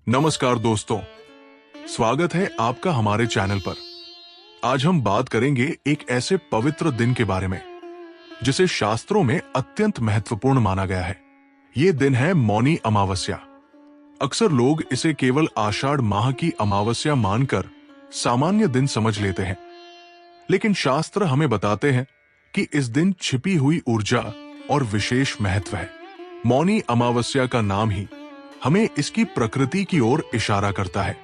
नमस्कार दोस्तों, स्वागत है आपका हमारे चैनल पर। आज हम बात करेंगे एक ऐसे पवित्र दिन के बारे में जिसे शास्त्रों में अत्यंत महत्वपूर्ण माना गया है। ये दिन है मौनी अमावस्या। अक्सर लोग इसे केवल आषाढ़ माह की अमावस्या मानकर सामान्य दिन समझ लेते हैं, लेकिन शास्त्र हमें बताते हैं कि इस दिन छिपी हुई ऊर्जा और विशेष महत्व है। मौनी अमावस्या का नाम ही हमें इसकी प्रकृति की ओर इशारा करता है।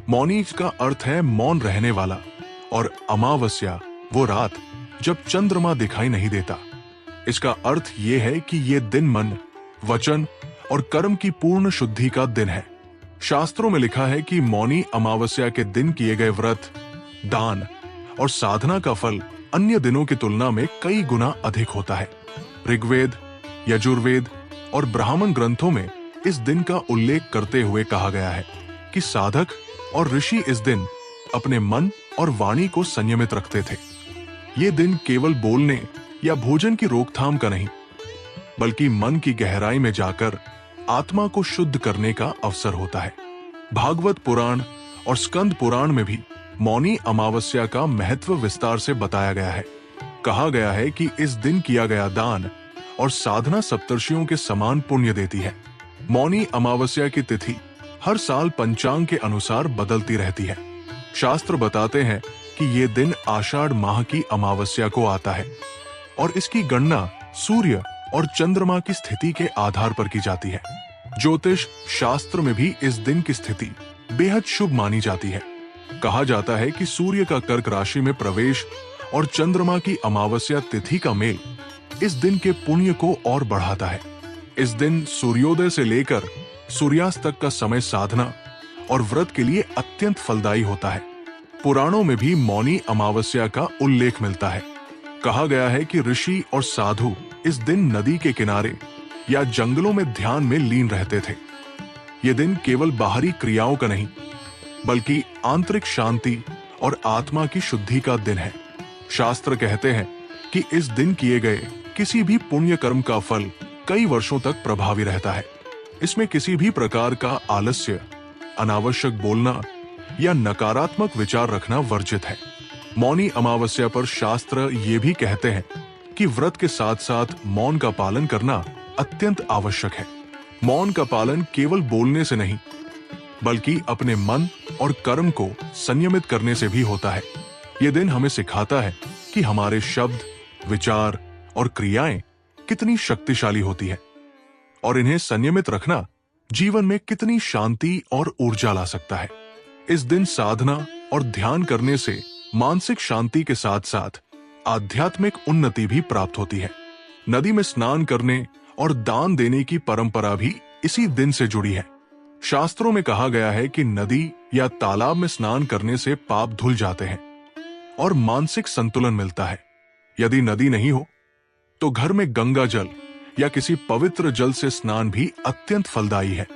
मौनी का अर्थ है मौन रहने वाला, और अमावस्या वो रात जब चंद्रमा दिखाई नहीं देता। इसका अर्थ ये है कि ये दिन मन, वचन और कर्म की पूर्ण शुद्धि का दिन है। शास्त्रों में लिखा है कि मौनी अमावस्या के दिन किए गए व्रत, दान और साधना का फल अन्य दिनों की तुलना में कई गुना अधिक होता है। ऋग्वेद, यजुर्वेद और ब्राह्मण ग्रंथों में इस दिन का उल्लेख करते हुए कहा गया है कि साधक और ऋषि इस दिन अपने मन और वाणी को संयमित रखते थे। ये दिन केवल बोलने या भोजन की रोकथाम का नहीं, बल्कि मन की गहराई में जाकर आत्मा को शुद्ध करने का अवसर होता है। भागवत पुराण और स्कंद पुराण में भी मौनी अमावस्या का महत्व विस्तार से बताया गया है। कहा गया है कि इस दिन किया गया दान और साधना सप्तर्षियों के समान पुण्य देती है। मौनी अमावस्या की तिथि हर साल पंचांग के अनुसार बदलती रहती है। शास्त्र बताते हैं कि ये दिन आषाढ़ माह की अमावस्या को आता है और इसकी गणना सूर्य और चंद्रमा की स्थिति के आधार पर की जाती है। ज्योतिष शास्त्र में भी इस दिन की स्थिति बेहद शुभ मानी जाती है। कहा जाता है कि सूर्य का कर्क राशि में प्रवेश और चंद्रमा की अमावस्या तिथि का मेल इस दिन के पुण्य को और बढ़ाता है। इस दिन सूर्योदय से लेकर सूर्यास्त तक का समय साधना और व्रत के लिए अत्यंत फलदायी होता है। पुराणों में भी मौनी अमावस्या का उल्लेख मिलता है। कहा गया है कि ऋषि और साधु इस दिन नदी के किनारे या जंगलों में ध्यान में लीन रहते थे। ये दिन केवल बाहरी क्रियाओं का नहीं, बल्कि आंतरिक शांति और आत्मा की शुद्धि का दिन है। शास्त्र कहते हैं कि इस दिन किए गए किसी भी पुण्य कर्म का फल कई वर्षों तक प्रभावी रहता है। इसमें किसी भी प्रकार का आलस्य, अनावश्यक बोलना या नकारात्मक विचार रखना वर्जित है। मौनी अमावस्या पर शास्त्र ये भी कहते हैं कि व्रत के साथ साथ मौन का पालन करना अत्यंत आवश्यक है। मौन का पालन केवल बोलने से नहीं, बल्कि अपने मन और कर्म को संयमित करने से भी होता है। ये दिन हमें सिखाता है कि हमारे शब्द, विचार और क्रियाएं कितनी शक्तिशाली होती है और इन्हें संयमित रखना जीवन में कितनी शांति और ऊर्जा ला सकता है। इस दिन साधना और ध्यान करने से मानसिक शांति के साथ साथ आध्यात्मिक उन्नति भी प्राप्त होती है। नदी में स्नान करने और दान देने की परंपरा भी इसी दिन से जुड़ी है। शास्त्रों में कहा गया है कि नदी या तालाब में स्नान करने से पाप धुल जाते हैं और मानसिक संतुलन मिलता है। यदि नदी नहीं हो तो घर में गंगा जल या किसी पवित्र जल से स्नान भी अत्यंत फलदायी है।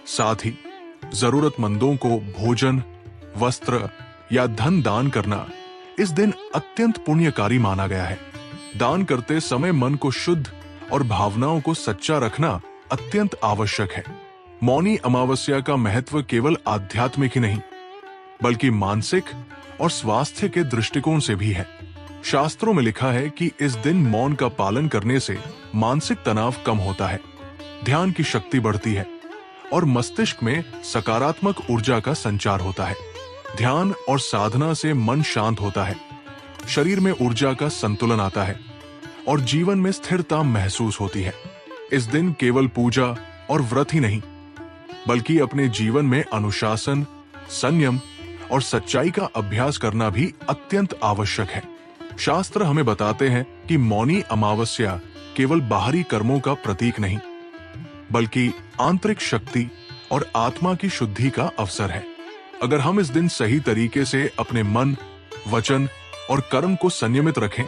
साथ ही जरूरतमंदों को भोजन, वस्त्र या धन दान करना इस दिन अत्यंत पुण्यकारी माना गया है। दान करते समय मन को शुद्ध और भावनाओं को सच्चा रखना अत्यंत आवश्यक है। मौनी अमावस्या का महत्व केवल आध्यात्मिक ही नहीं, बल्कि मानसिक और स्वास्थ्य के दृष्टिकोण से भी है। शास्त्रों में लिखा है कि इस दिन मौन का पालन करने से मानसिक तनाव कम होता है, ध्यान की शक्ति बढ़ती है और मस्तिष्क में सकारात्मक ऊर्जा का संचार होता है। ध्यान और साधना से मन शांत होता है, शरीर में ऊर्जा का संतुलन आता है और जीवन में स्थिरता महसूस होती है। इस दिन केवल पूजा और व्रत ही नहीं, बल्कि अपने जीवन में अनुशासन, संयम और सच्चाई का अभ्यास करना भी अत्यंत आवश्यक है। शास्त्र हमें बताते हैं कि मौनी अमावस्या केवल बाहरी कर्मों का प्रतीक नहीं, बल्कि आंतरिक शक्ति और आत्मा की शुद्धि का अवसर है। अगर हम इस दिन सही तरीके से अपने मन, वचन और कर्म को संयमित रखें,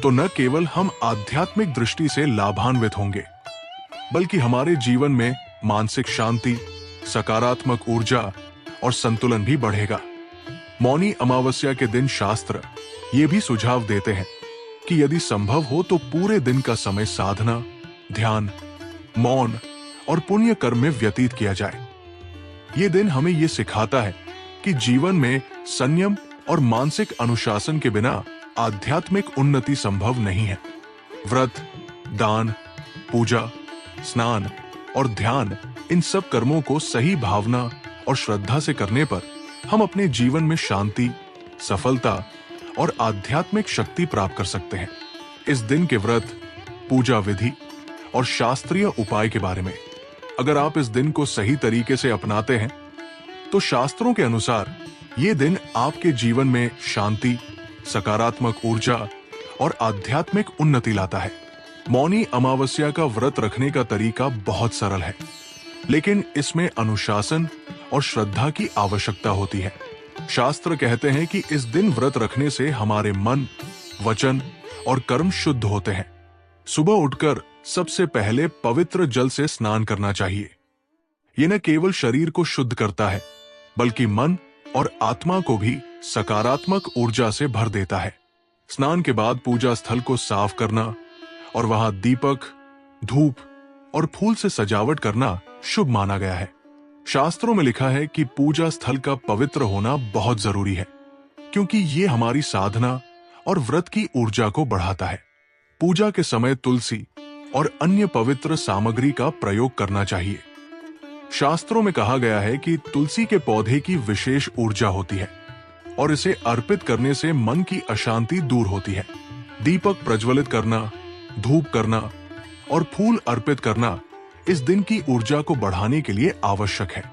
तो न केवल हम आध्यात्मिक दृष्टि से लाभान्वित होंगे, बल्कि हमारे जीवन में मानसिक शांति, सकारात्मक ऊर्जा और संतुलन भी बढ़ेगा। मौनी अमावस्या के दिन शास्त्र ये भी सुझाव देते हैं कि यदि संभव हो तो पूरे दिन का समय साधना, ध्यान, मौन और पुण्य कर्म में व्यतीत किया जाए। ये दिन हमें ये सिखाता है कि जीवन में संयम और मानसिक अनुशासन के बिना आध्यात्मिक उन्नति संभव नहीं है। व्रत, दान, पूजा, स्नान और ध्यान, इन सब कर्मों को सही भावना और श्रद्धा से करने पर हम अपने जीवन में शांति, सफलता और आध्यात्मिक शक्ति प्राप्त कर सकते हैं। इस दिन के व्रत, पूजा विधि और शास्त्रीय उपाय के बारे में अगर आप इस दिन को सही तरीके से अपनाते हैं तो शास्त्रों के अनुसार ये दिन आपके जीवन में शांति, सकारात्मक ऊर्जा और आध्यात्मिक उन्नति लाता है। मौनी अमावस्या का व्रत रखने का तरीका बहुत सरल है, लेकिन इसमें अनुशासन और श्रद्धा की आवश्यकता होती है। शास्त्र कहते हैं कि इस दिन व्रत रखने से हमारे मन, वचन और कर्म शुद्ध होते हैं। सुबह उठकर सबसे पहले पवित्र जल से स्नान करना चाहिए। यह न केवल शरीर को शुद्ध करता है, बल्कि मन और आत्मा को भी सकारात्मक ऊर्जा से भर देता है। स्नान के बाद पूजा स्थल को साफ करना और वहां दीपक, धूप और फूल से सजावट करना शुभ माना गया है। शास्त्रों में लिखा है कि पूजा स्थल का पवित्र होना बहुत जरूरी है, क्योंकि ये हमारी साधना और व्रत की ऊर्जा को बढ़ाता है। पूजा के समय तुलसी और अन्य पवित्र सामग्री का प्रयोग करना चाहिए। शास्त्रों में कहा गया है कि तुलसी के पौधे की विशेष ऊर्जा होती है और इसे अर्पित करने से मन की अशांति दूर होती है। दीपक प्रज्वलित करना, धूप करना और फूल अर्पित करना इस दिन की ऊर्जा को बढ़ाने के लिए आवश्यक है।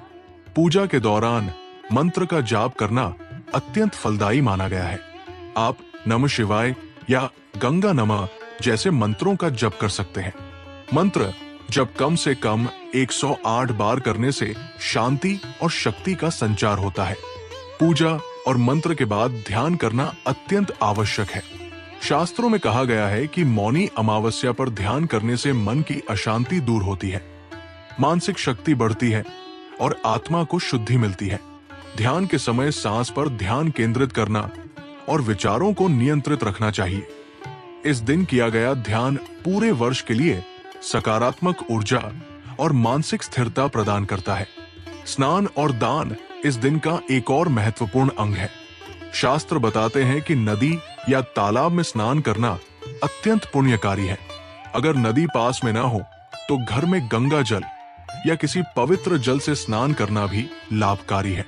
पूजा के दौरान मंत्र का जाप करना अत्यंत फलदायी माना गया है। आप नमः शिवाय या गंगा नमः जैसे मंत्रों का जप कर सकते हैं। मंत्र जब कम से कम 108 बार करने से शांति और शक्ति का संचार होता है। पूजा और मंत्र के बाद ध्यान करना अत्यंत आवश्यक है। शास्त्रों में कहा गया है कि मौनी अमावस्या पर ध्यान करने से मन की अशांति दूर होती है, मानसिक शक्ति बढ़ती है और आत्मा को शुद्धि मिलती है। ध्यान के समय सांस पर ध्यान केंद्रित करना और विचारों को नियंत्रित रखना चाहिए। इस दिन किया गया ध्यान पूरे वर्ष के लिए सकारात्मक ऊर्जा और मानसिक स्थिरता प्रदान करता है। स्नान और दान इस दिन का एक और महत्वपूर्ण अंग है। शास्त्र बताते हैं कि नदी या तालाब में स्नान करना अत्यंत पुण्यकारी है। अगर नदी पास में ना हो तो घर में गंगा जल या किसी पवित्र जल से स्नान करना भी लाभकारी है।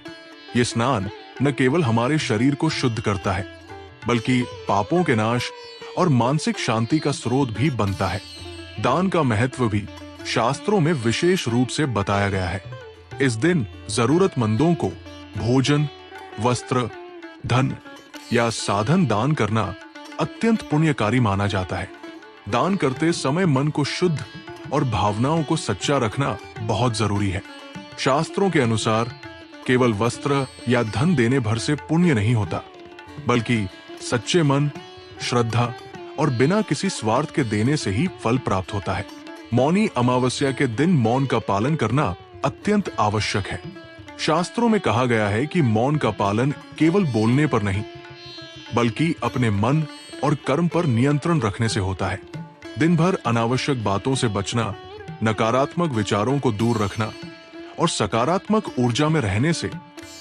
ये स्नान न केवल हमारे शरीर को शुद्ध करता है, बल्कि पापों के नाश और मानसिक शांति का स्रोत भी बनता है। दान का महत्व भी शास्त्रों में विशेष रूप से बताया गया है। इस दिन जरूरतमंदों को भोजन, वस्त्र, धन या साधन दान करना अत्यंत पुण्यकारी माना जाता है। दान करते समय मन को शुद्ध और भावनाओं को सच्चा रखना बहुत जरूरी है। शास्त्रों के अनुसार केवल वस्त्र या धन देने भर से पुण्य नहीं होता, बल्कि सच्चे मन, श्रद्धा और बिना किसी स्वार्थ के देने से ही फल प्राप्त होता है। मौनी अमावस्या के दिन मौन का पालन करना अत्यंत आवश्यक है। शास्त्रों में कहा गया है कि मौन का पालन केवल बोलने पर नहीं, बल्कि अपने मन और कर्म पर नियंत्रण रखने से होता है। दिन भर अनावश्यक बातों से बचना, नकारात्मक विचारों को दूर रखना और सकारात्मक ऊर्जा में रहने से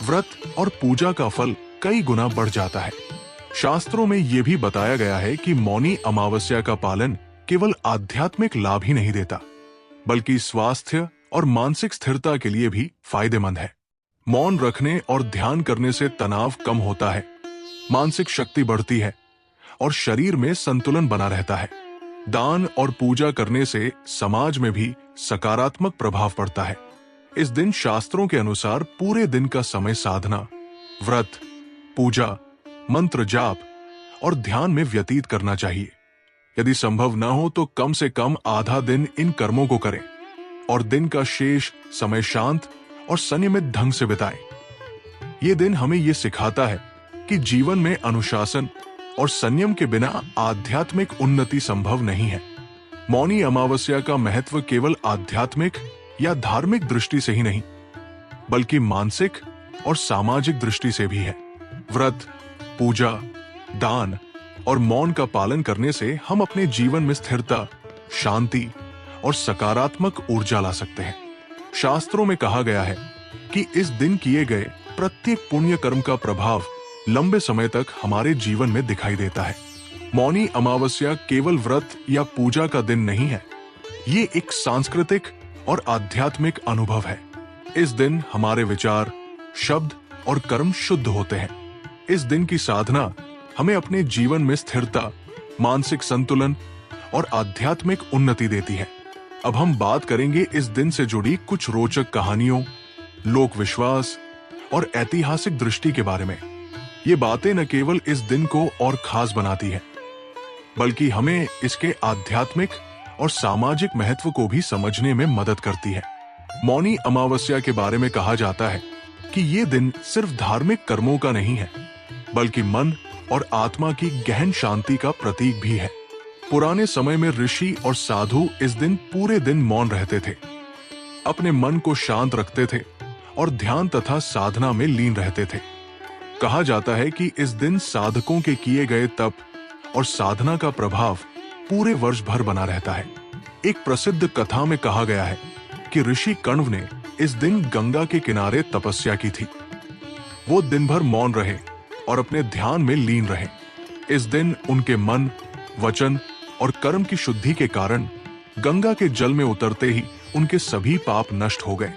व्रत और पूजा का फल कई गुना बढ़ जाता है। शास्त्रों में यह भी बताया गया है कि मौनी अमावस्या का पालन केवल आध्यात्मिक लाभ ही नहीं देता, बल्कि स्वास्थ्य और मानसिक स्थिरता के लिए भी फायदेमंद है। मौन रखने और ध्यान करने से तनाव कम होता है, मानसिक शक्ति बढ़ती है और शरीर में संतुलन बना रहता है। दान और पूजा करने से समाज में भी सकारात्मक प्रभाव पड़ता है। इस दिन शास्त्रों के अनुसार पूरे दिन का समय साधना, व्रत, पूजा, मंत्र जाप और ध्यान में व्यतीत करना चाहिए। यदि संभव न हो तो कम से कम आधा दिन इन कर्मों को करें और दिन का शेष समय शांत और संयमित ढंग से बिताएं। ये दिन हमें ये सिखाता है कि जीवन में अनुशासन और संयम के बिना आध्यात्मिक उन्नति संभव नहीं है। मौनी अमावस्या का महत्व केवल आध्यात्मिक या धार्मिक दृष्टि से ही नहीं, बल्कि मानसिक और सामाजिक दृष्टि से भी है। व्रत, पूजा, दान और मौन का पालन करने से हम अपने जीवन में स्थिरता, शांति और सकारात्मक ऊर्जा ला सकते हैं। शास्त्रों में कहा गया है कि इस दिन किए गए प्रत्येक पुण्य कर्म का प्रभाव लंबे समय तक हमारे जीवन में दिखाई देता है। मौनी अमावस्या केवल व्रत या पूजा का दिन नहीं है, ये एक सांस्कृतिक और आध्यात्मिक अनुभव है। इस दिन हमारे विचार, शब्द और कर्म शुद्ध होते हैं। इस दिन की साधना हमें अपने जीवन में स्थिरता, मानसिक संतुलन और आध्यात्मिक उन्नति देती है। अब हम बात करेंगे इस दिन से जुड़ी कुछ रोचक कहानियों, लोक विश्वास और ऐतिहासिक दृष्टि के बारे में। ये बातें न केवल इस दिन को और खास बनाती है, बल्कि हमें इसके आध्यात्मिक और सामाजिक महत्व को भी समझने में मदद करती है। मौनी अमावस्या के बारे में कहा जाता है कि ये दिन सिर्फ धार्मिक कर्मों का नहीं है, बल्कि मन और आत्मा की गहन शांति का प्रतीक भी है। पुराने समय में ऋषि और साधु इस दिन पूरे दिन मौन रहते थे, अपने मन को शांत रखते थे और ध्यान तथा साधना में लीन रहते थे। कहा जाता है कि इस दिन साधकों के किए गए तप और साधना का प्रभाव पूरे वर्ष भर बना रहता है। एक प्रसिद्ध कथा में कहा गया है कि ऋषि कण्व ने इस दिन गंगा के किनारे तपस्या की थी। वो दिन भर मौन रहे और अपने ध्यान में लीन रहे। इस दिन उनके मन, वचन और कर्म की शुद्धि के कारण गंगा के जल में उतरते ही उनके सभी पाप नष्ट हो गए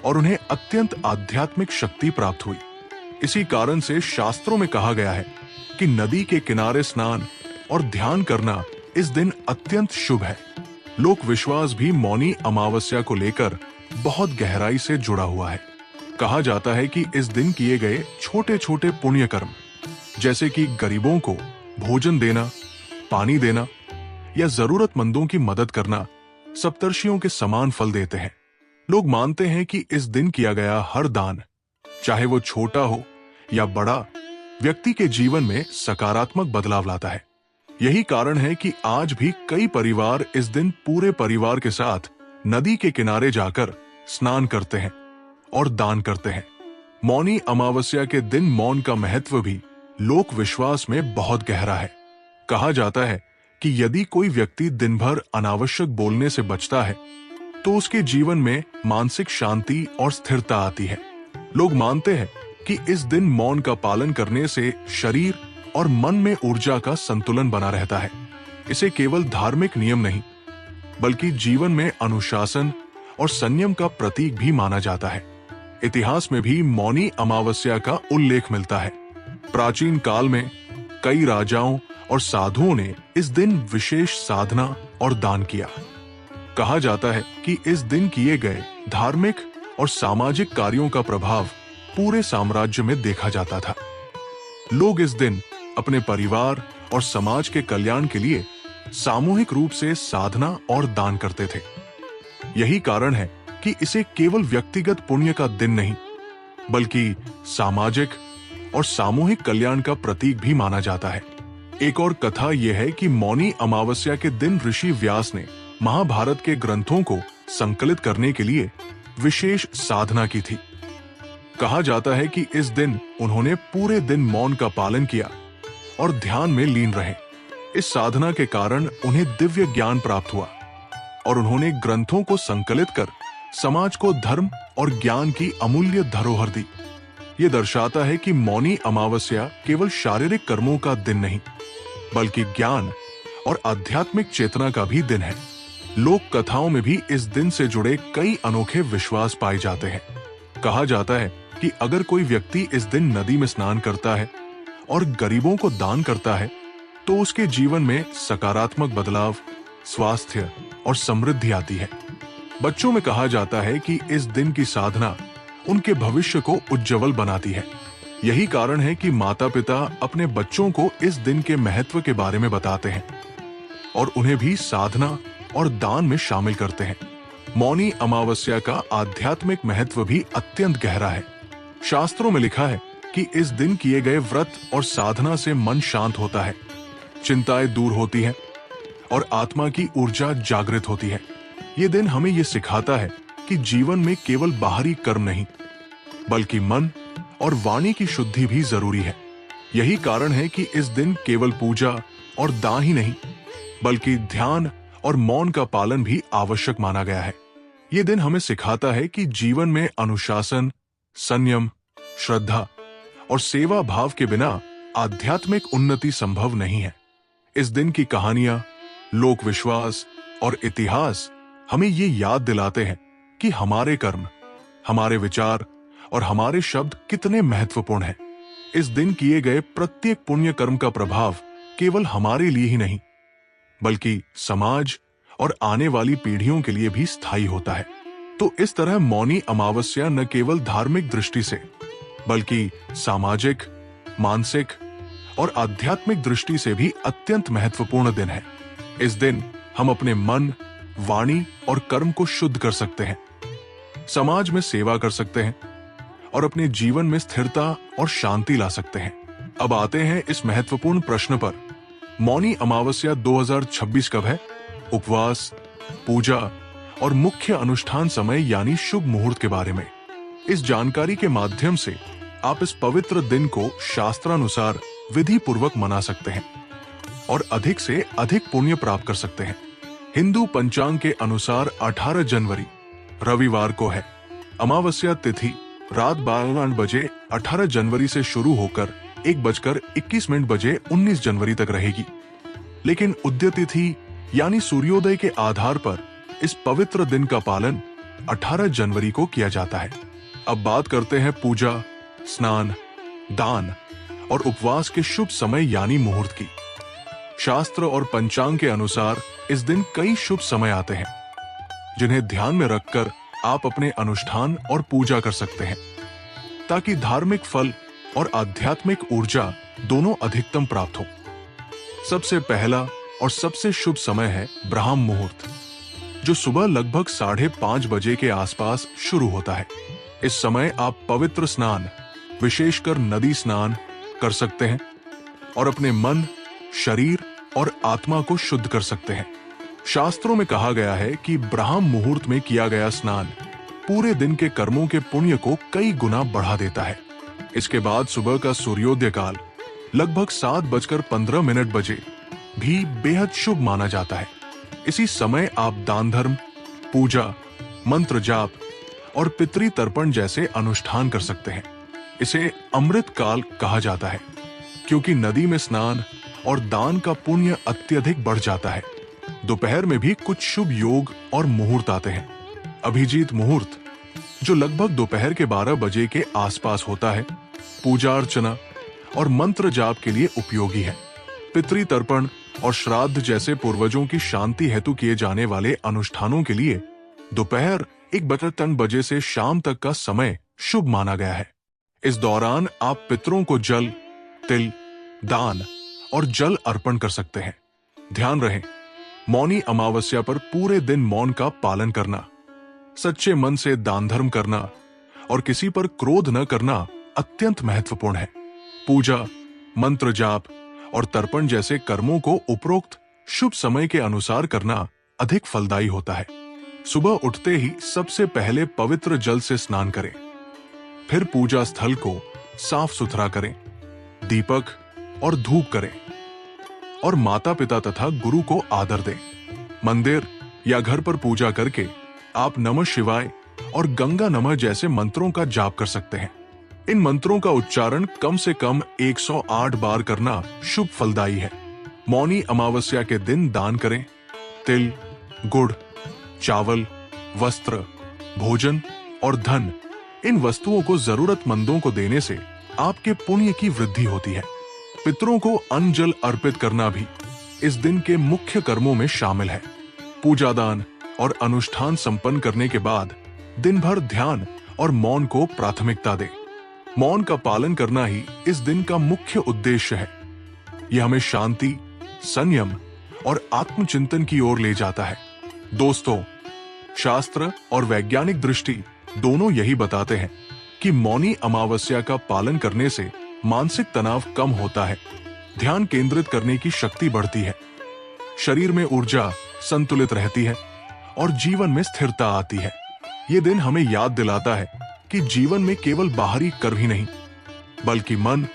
और उन्हें अत्यंत आध्यात्मिक शक्ति प्राप्त हुई। इसी कारण से शास्त्रों में कहा गया है कि नदी के किनारे स्नान और ध्यान करना इस दिन अत्यंत शुभ है। लोक विश्वास भी मौनी अमावस्या को लेकर बहुत गहराई से जुड़ा हुआ है। कहा जाता है कि इस दिन किए गए छोटे छोटे पुण्य कर्म, जैसे कि गरीबों को भोजन देना, पानी देना या जरूरतमंदों की मदद करना, सप्तर्षियों के समान फल देते हैं। लोग मानते हैं कि इस दिन किया गया हर दान, चाहे वो छोटा हो या बड़ा, व्यक्ति के जीवन में सकारात्मक बदलाव लाता है। यही कारण है कि आज भी कई परिवार इस दिन पूरे परिवार के साथ नदी के किनारे जाकर स्नान करते हैं और दान करते हैं। मौनी अमावस्या के दिन मौन का महत्व भी लोक विश्वास में बहुत गहरा है। कहा जाता है कि यदि कोई व्यक्ति दिन भर अनावश्यक बोलने से बचता है, तो उसके जीवन में मानसिक शांति और स्थिरता आती है। लोग मानते हैं कि इस दिन मौन का पालन करने से शरीर और मन में ऊर्जा का संतुलन बना रहता है। इसे केवल धार्मिक नियम नहीं, बल्कि जीवन में अनुशासन और संयम का प्रतीक भी माना जाता है। इतिहास में भी मौनी अमावस्या का उल्लेख मिलता है। प्राचीन काल में कई राजाओं और साधुओं ने इस दिन विशेष साधना और दान किया। कहा जाता है कि इस दिन किए गए धार्मिक और सामाजिक कार्यों का प्रभाव पूरे साम्राज्य में देखा जाता था। लोग इस दिन अपने परिवार और समाज के कल्याण के लिए सामूहिक रूप से साधना और दान करते थे। यही कारण है कि इसे केवल व्यक्तिगत पुण्य का दिन नहीं, बल्कि सामाजिक और सामूहिक कल्याण का प्रतीक भी माना जाता है। एक और कथा यह है कि मौनी अमावस्या के दिन ऋषि व्यास ने महाभारत के ग्रंथों को संकलित करने के लिए विशेष साधना की थी। कहा जाता है कि इस दिन उन्होंने पूरे दिन मौन का पालन किया और ध्यान में लीन रहे। इस साधना के कारण उन्हें दिव्य ज्ञान प्राप्त हुआ और उन्होंने ग्रंथों को संकलित कर समाज को धर्म और ज्ञान की अमूल्य धरोहर दी। ये दर्शाता है कि मौनी अमावस्या केवल शारीरिक कर्मों का दिन नहीं, बल्कि ज्ञान और आध्यात्मिक चेतना का भी दिन है। लोक कथाओं में भी इस दिन से जुड़े कई अनोखे विश्वास पाए जाते हैं। कहा जाता है कि अगर कोई व्यक्ति इस दिन नदी में स्नान करता है और गरीबों को दान करता है, तो उसके जीवन में सकारात्मक बदलाव, स्वास्थ्य और समृद्धि आती है। बच्चों में कहा जाता है कि इस दिन की साधना उनके भविष्य को उज्जवल बनाती है। यही कारण है कि माता-पिता अपने बच्चों को इस दिन के महत्व के बारे में बताते हैं और उन्हें भी साधना और दान में शामिल करते हैं। मौनी अमावस्या का आध्यात्मिक महत्व भी अत्यंत गहरा है। शास्त्रों में लिखा है कि इस दिन किए गए व्रत और साधना से मन शांत होता है, चिंताएं दूर होती हैं और आत्मा की ऊर्जा जागृत होती है। ये दिन हमें ये सिखाता है कि जीवन में केवल बाहरी कर्म नहीं, बल्कि मन और वाणी की शुद्धि भी जरूरी है। यही कारण है कि इस दिन केवल पूजा और दान ही नहीं, बल्कि ध्यान और मौन का पालन भी आवश्यक माना गया है। ये दिन हमें सिखाता है कि जीवन में अनुशासन, संयम, श्रद्धा और सेवा भाव के बिना आध्यात्मिक उन्नति संभव नहीं है। इस दिन की कहानियां, लोक विश्वास और इतिहास हमें ये याद दिलाते हैं कि हमारे कर्म, हमारे विचार और हमारे शब्द कितने महत्वपूर्ण हैं। इस दिन किए गए प्रत्येक पुण्य कर्म का प्रभाव केवल हमारे लिए ही नहीं, बल्कि समाज और आने वाली पीढ़ियों के लिए भी स्थायी होता है। तो इस तरह मौनी अमावस्या न केवल धार्मिक दृष्टि से, बल्कि सामाजिक, मानसिक और आध्यात्मिक दृष्टि से भी अत्यंत महत्वपूर्ण दिन है। इस दिन हम अपने मन, वाणी और कर्म को शुद्ध कर सकते हैं, समाज में सेवा कर सकते हैं और अपने जीवन में स्थिरता और शांति ला सकते हैं। अब आते हैं इस महत्वपूर्ण प्रश्न पर, मौनी अमावस्या 2026 कब है? उपवास, पूजा और मुख्य अनुष्ठान समय यानी शुभ मुहूर्त के बारे में। इस जानकारी के माध्यम से आप इस पवित्र दिन को शास्त्रानुसार विधि पूर्वक मना सकते हैं और अधिक से अधिक पुण्य प्राप्त कर सकते हैं। हिंदू पंचांग के अनुसार 18 जनवरी रविवार को है। अमावस्या तिथि रात 12 बजे 18 जनवरी से शुरू होकर 1:21 बजे 19 जनवरी तक रहेगी। लेकिन उदय तिथि यानी सूर्योदय के आधार पर इस पवित्र दिन का पालन 18 जनवरी को किया जाता है। अब बात करते हैं पूजा, स्नान, दान और उपवास के शुभ समय यानी मुहूर्त की। शास्त्र और पंचांग के अनुसार इस दिन कई शुभ समय आते हैं, जिन्हें ध्यान में रखकर आप अपने अनुष्ठान और पूजा कर सकते हैं, ताकि धार्मिक फल और आध्यात्मिक ऊर्जा दोनों अधिकतम प्राप्त हो। सबसे पहला और सबसे शुभ समय है ब्राह्म मुहूर्त, जो सुबह लगभग 5:30 बजे के आसपास शुरू होता है। इस समय आप पवित्र स्नान, विशेषकर नदी स्नान कर सकते हैं और अपने मन, शरीर और आत्मा को शुद्ध कर सकते हैं। शास्त्रों में कहा गया है कि ब्राह्म मुहूर्त में किया गया स्नान पूरे दिन के कर्मों के पुण्य को कई गुना बढ़ा देता है। इसके बाद सुबह का सूर्योदय काल लगभग 7:15 बजे भी बेहद शुभ माना जाता है। इसी समय आप दान धर्म, पूजा, मंत्र जाप और पितृ तर्पण जैसे अनुष्ठान कर सकते हैं। इसे अमृत काल कहा जाता है, क्योंकि नदी में स्नान और दान का पुण्य अत्यधिक बढ़ जाता है। दोपहर में भी कुछ शुभ योग और मुहूर्त आते हैं। अभिजीत मुहूर्त, जो लगभग दोपहर के 12 बजे के आसपास होता है, पूजा अर्चना और मंत्र जाप के लिए उपयोगी है। पितृ तर्पण और श्राद्ध जैसे पूर्वजों की शांति हेतु किए जाने वाले अनुष्ठानों के लिए दोपहर 1:03 बजे से शाम तक का समय शुभ माना गया है। इस दौरान आप पितरों को जल, तिल, दान और जल अर्पण कर सकते हैं। ध्यान रहे, मौनी अमावस्या पर पूरे दिन मौन का पालन करना, सच्चे मन से दान धर्म करना और किसी पर क्रोध न करना अत्यंत महत्वपूर्ण है। पूजा, मंत्र जाप और तर्पण जैसे कर्मों को उपरोक्त शुभ समय के अनुसार करना अधिक फलदायी होता है। सुबह उठते ही सबसे पहले पवित्र जल से स्नान करें, फिर पूजा स्थल को साफ सुथरा करें, दीपक और धूप करें और माता पिता तथा गुरु को आदर दें। मंदिर या घर पर पूजा करके आप नमः शिवाय और गंगा नमः जैसे मंत्रों का जाप कर सकते हैं। इन मंत्रों का उच्चारण कम से कम 108 बार करना शुभ फलदायी है। मौनी अमावस्या के दिन दान करें। तिल, गुड़, चावल, वस्त्र, भोजन और धन, इन वस्तुओं को जरूरतमंदों को देने से आपके पुण्य की वृद्धि होती है। पितरों को अन्न जल अर्पित करना भी इस दिन के मुख्य कर्मों में शामिल है। पूजा, दान और अनुष्ठान संपन्न करने के बाद दिन भर ध्यान और मौन को प्राथमिकता दें। मौन का पालन करना ही इस दिन का मुख्य उद्देश्य है। यह हमें शांति, संयम और आत्मचिंतन की ओर ले जाता है। दोस्तों, शास्त्र और वैज्ञानिक दृष्टि दोनों यही बताते हैं कि मौनी अमावस्या का पालन करने से मानसिक तनाव कम होता है, ध्यान केंद्रित करने की शक्ति बढ़ती है, शरीर में ऊर्जा संतुलित रहती है और जीवन में स्थिरता आती है। ये दिन हमें याद दिलाता है कि जीवन में केवल बाहरी कर्म ही नहीं, बल्कि मन,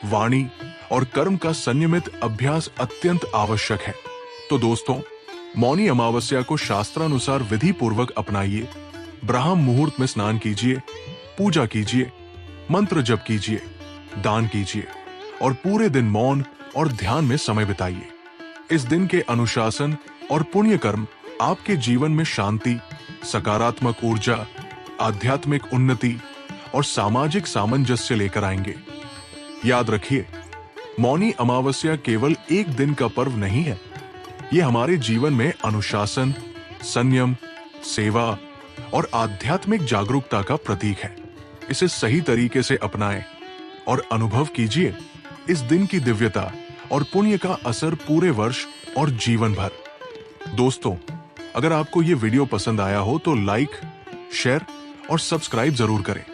वाणी और कर्म का संयमित अभ्यास अत्यंत आवश्यक है। तो दोस्तों, मौनी अमावस्या को शास्त्रानुसार विधि पूर्वक अपनाइए, ब्राह्म मुहूर्त में स्नान कीजिए, पूजा कीजिए, मंत्र जप कीजिए, दान कीजिए और पूरे दिन मौन और ध्यान में समय बिताइए। इस दिन के अनुशासन और पुण्य कर्म आपके जीवन में शांति, सकारात्मक ऊर्जा, आध्यात्मिक उन्नति और सामाजिक सामंजस्य लेकर आएंगे। याद रखिए, मौनी अमावस्या केवल एक दिन का पर्व नहीं है। यह हमारे जीवन में अनुशासन, संयम, सेवा और आध्यात्मिक जागरूकता का प्रतीक है। इसे सही तरीके से अपनाएं और अनुभव कीजिए इस दिन की दिव्यता और पुण्य का असर पूरे वर्ष और जीवन भर। दोस्तों, अगर आपको ये वीडियो पसंद आया हो तो लाइक, शेयर और सब्सक्राइब जरूर करें।